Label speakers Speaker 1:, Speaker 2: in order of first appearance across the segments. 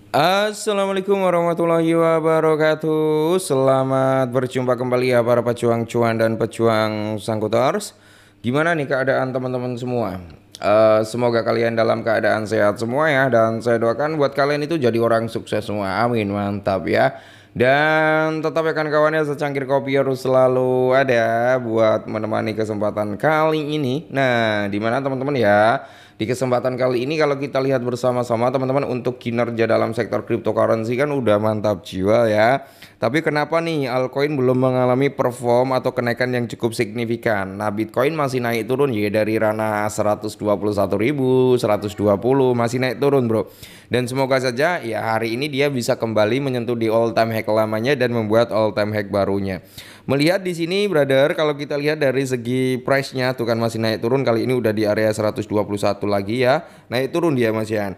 Speaker 1: Assalamualaikum warahmatullahi wabarakatuh. Selamat berjumpa kembali ya para pejuang cuan dan pejuang sangkuters. Gimana nih keadaan teman-teman semua? Semoga kalian dalam keadaan sehat semua ya. Dan saya doakan buat kalian itu jadi orang sukses semua. Amin, mantap ya. Dan tetap ya kan kawannya, secangkir kopi harus selalu ada buat menemani kesempatan kali ini. Nah, dimana teman-teman ya? Di kesempatan kali ini kalau kita lihat bersama-sama teman-teman, untuk kinerja dalam sektor cryptocurrency kan udah mantap jiwa ya. Tapi kenapa nih altcoin belum mengalami perform atau kenaikan yang cukup signifikan? Nah, Bitcoin masih naik turun ya dari ranah 121.000, 120 masih naik turun, Bro. Dan semoga saja ya hari ini dia bisa kembali menyentuh di all time high lamanya dan membuat all time high barunya. Melihat di sini, brother, kalau kita lihat dari segi price-nya tuh kan masih naik turun, kali ini udah di area 121 lagi ya. Naik turun dia Mas Yan.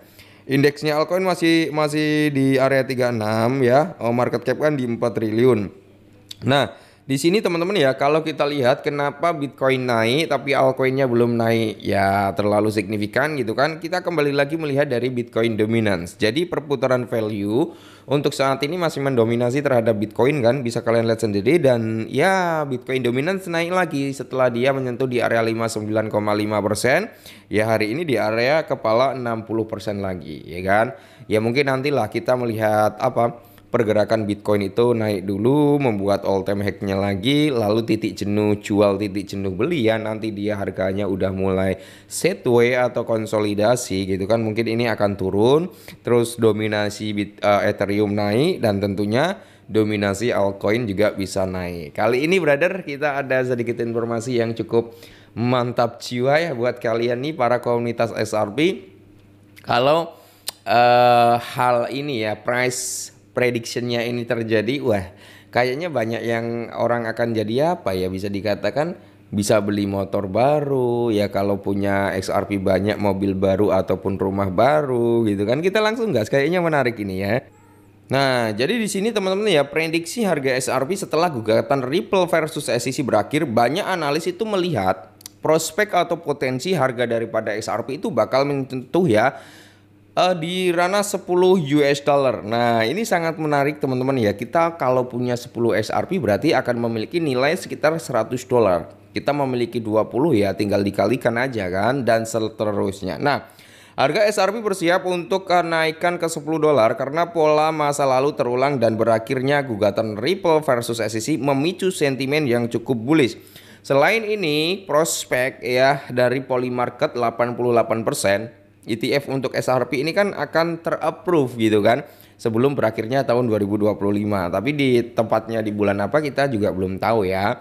Speaker 1: Indeksnya altcoin masih masih di area 36 ya. Market cap kan di 4 triliun. Nah, di sini teman-teman ya, kalau kita lihat kenapa Bitcoin naik tapi altcoinnya belum naik ya terlalu signifikan gitu kan. Kita kembali lagi melihat dari Bitcoin dominance. Jadi perputaran value untuk saat ini masih mendominasi terhadap Bitcoin kan, bisa kalian lihat sendiri. Dan ya Bitcoin dominance naik lagi setelah dia menyentuh di area 59,5%. Ya hari ini di area kepala 60% lagi ya kan. Ya mungkin nantilah kita melihat apa pergerakan Bitcoin itu naik dulu, membuat all time high-nya lagi, lalu titik jenuh jual, titik jenuh beli ya, nanti dia harganya udah mulai setway atau konsolidasi gitu kan, mungkin ini akan turun, terus dominasi Ethereum naik, dan tentunya dominasi altcoin juga bisa naik. Kali ini brother kita ada sedikit informasi yang cukup mantap jiwa ya buat kalian nih para komunitas SRP. Kalau hal ini ya, price predictionnya ini terjadi, wah kayaknya banyak yang orang akan jadi apa ya, bisa dikatakan bisa beli motor baru ya, kalau punya XRP banyak, mobil baru ataupun rumah baru gitu kan. Kita langsung gas, kayaknya menarik ini ya. Nah, jadi di sini teman-teman ya, prediksi harga SRP setelah gugatan Ripple versus SEC berakhir, banyak analis itu melihat prospek atau potensi harga daripada XRP itu bakal menyentuh ya di ranah 10 US dollar. Nah, ini sangat menarik teman-teman ya. Kita kalau punya 10 SRP berarti akan memiliki nilai sekitar 100 dolar. Kita memiliki 20 ya, tinggal dikalikan aja kan, dan seterusnya. Nah, harga SRP bersiap untuk kenaikan ke 10 dolar karena pola masa lalu terulang dan berakhirnya gugatan Ripple versus SEC memicu sentimen yang cukup bullish. Selain ini, prospek ya dari Polymarket 88%, ETF untuk SRP ini kan akan terapprove gitu kan sebelum berakhirnya tahun 2025. Tapi di tempatnya di bulan apa kita juga belum tahu ya.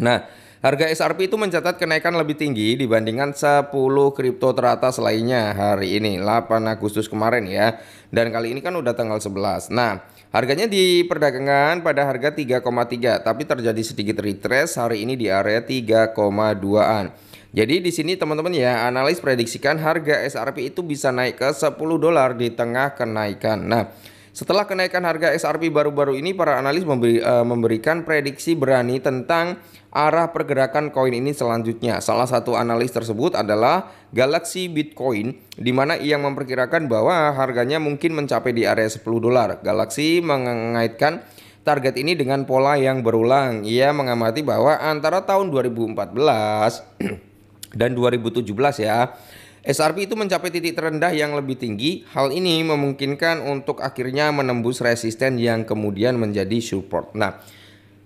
Speaker 1: Nah, harga SRP itu mencatat kenaikan lebih tinggi dibandingkan 10 kripto teratas lainnya hari ini 8 Agustus kemarin ya. Dan kali ini kan udah tanggal 11. Nah, harganya di perdagangan pada harga 3,3, tapi terjadi sedikit retrace hari ini di area 3,2-an. Jadi di sini teman-teman ya, analis prediksikan harga SRP itu bisa naik ke 10 dolar di tengah kenaikan. Nah, setelah kenaikan harga XRP baru-baru ini, para analis memberikan prediksi berani tentang arah pergerakan koin ini selanjutnya. Salah satu analis tersebut adalah Galaxy Bitcoin, di mana ia memperkirakan bahwa harganya mungkin mencapai di area 10 dolar. Galaxy mengaitkan target ini dengan pola yang berulang. Ia mengamati bahwa antara tahun 2014 dan 2017 ya, SRP itu mencapai titik terendah yang lebih tinggi. Hal ini memungkinkan untuk akhirnya menembus resisten yang kemudian menjadi support. Nah,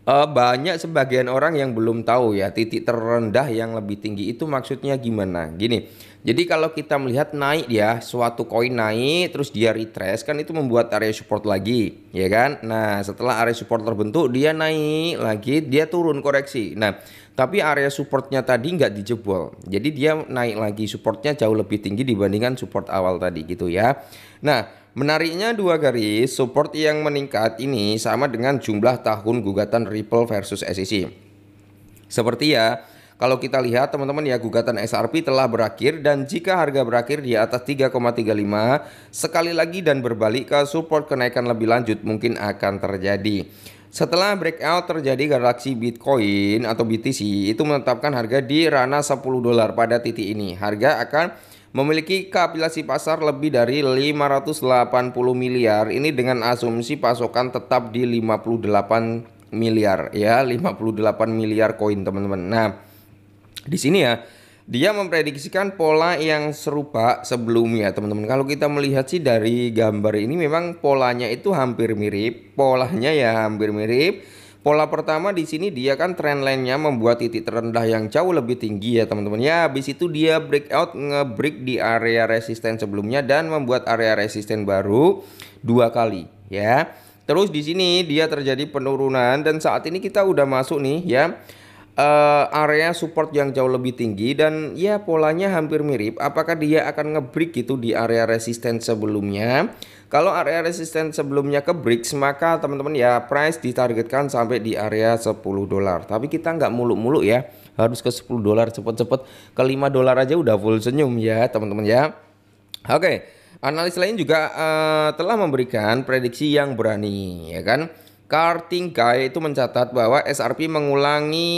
Speaker 1: banyak sebagian orang yang belum tahu ya titik terendah yang lebih tinggi itu maksudnya gimana. Gini, jadi kalau kita melihat naik ya, suatu koin naik terus dia retrace kan, itu membuat area support lagi ya kan. Nah, setelah area support terbentuk dia naik lagi, dia turun koreksi. Nah, tapi area supportnya tadi nggak dijebol, jadi dia naik lagi, supportnya jauh lebih tinggi dibandingkan support awal tadi gitu ya. Nah, menariknya dua garis support yang meningkat ini sama dengan jumlah tahun gugatan Ripple versus SEC. Seperti ya, kalau kita lihat teman-teman ya, gugatan SRP telah berakhir, dan jika harga berakhir di atas 3,35 sekali lagi dan berbalik ke support, kenaikan lebih lanjut mungkin akan terjadi. Setelah breakout terjadi, Galaxy Bitcoin atau BTC itu menetapkan harga di ranah 10 dolar pada titik ini. Harga akan memiliki kapitalisasi pasar lebih dari 580 miliar. Ini dengan asumsi pasokan tetap di 58 miliar ya, 58 miliar koin teman-teman. Nah, di sini ya dia memprediksikan pola yang serupa sebelumnya teman-teman. Kalau kita melihat sih dari gambar ini memang polanya itu hampir mirip. Polanya ya hampir mirip. Pola pertama di sini dia kan trend line-nya membuat titik terendah yang jauh lebih tinggi ya teman-teman. Ya, habis itu dia breakout nge-break di area resisten sebelumnya dan membuat area resisten baru 2 kali ya. Terus di sini dia terjadi penurunan dan saat ini kita udah masuk nih ya area support yang jauh lebih tinggi dan ya polanya hampir mirip. Apakah dia akan nge-break gitu di area resisten sebelumnya? Kalau area resisten sebelumnya ke break, maka teman-teman ya price ditargetkan sampai di area 10 dolar. Tapi kita nggak muluk-muluk ya, harus ke 10 dolar cepet-cepet. Ke 5 dolar aja udah full senyum ya teman-teman ya. Oke, analis lain juga telah memberikan prediksi yang berani ya kan. Karting Guy itu mencatat bahwa SRP mengulangi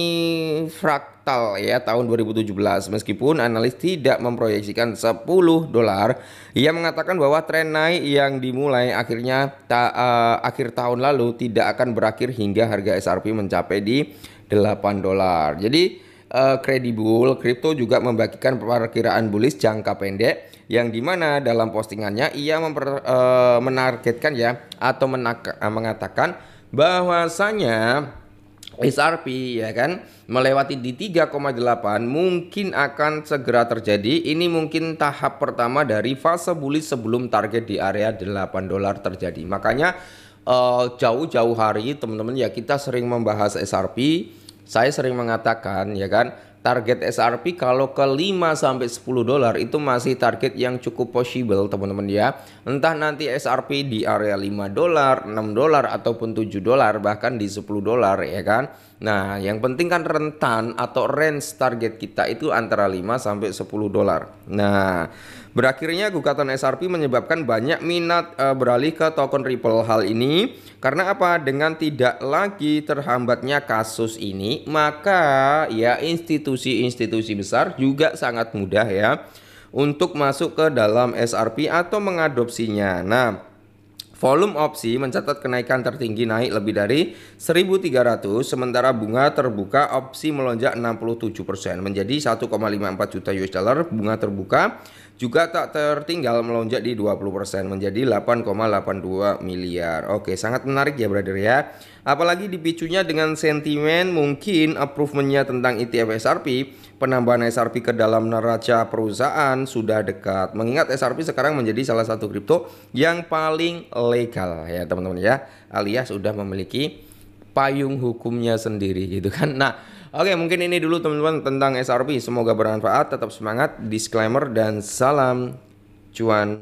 Speaker 1: fraktal ya tahun 2017 meskipun analis tidak memproyeksikan 10 dolar. Ia mengatakan bahwa tren naik yang dimulai akhir tahun lalu tidak akan berakhir hingga harga SRP mencapai di 8 dolar. Jadi kredibel kripto juga membagikan perkiraan bullish jangka pendek yang dimana dalam postingannya ia menargetkan ya atau mengatakan bahwasanya SRP ya kan melewati di 3,8 mungkin akan segera terjadi. Ini mungkin tahap pertama dari fase bullish sebelum target di area 8 dolar terjadi. Makanya jauh-jauh hari teman-teman ya kita sering membahas SRP. Saya sering mengatakan ya kan target SRP kalau ke 5 sampai 10 dolar itu masih target yang cukup possible teman-teman ya. Entah nanti SRP di area 5 dolar, 6 dolar ataupun 7 dolar bahkan di 10 dolar ya kan. Nah, yang penting kan rentan atau range target kita itu antara 5 sampai 10 dolar. Nah, berakhirnya gugatan SRP menyebabkan banyak minat beralih ke token Ripple. Hal ini karena apa? Dengan tidak lagi terhambatnya kasus ini, maka ya institusi-institusi besar juga sangat mudah ya untuk masuk ke dalam SRP atau mengadopsinya. Nah, volume opsi mencatat kenaikan tertinggi naik lebih dari 1.300, sementara bunga terbuka opsi melonjak 67% menjadi 1,54 juta US dollar. Bunga terbuka juga tak tertinggal melonjak di 20% menjadi 8,82 miliar. Oke, sangat menarik ya brother ya. Apalagi dipicunya dengan sentimen mungkin approvementnya tentang ETF SRP, penambahan SRP ke dalam neraca perusahaan sudah dekat. Mengingat SRP sekarang menjadi salah satu kripto yang paling legal ya teman-teman ya, alias sudah memiliki payung hukumnya sendiri gitu kan. Nah, oke, mungkin ini dulu teman-teman tentang SRP. Semoga bermanfaat, tetap semangat, disclaimer dan salam cuan.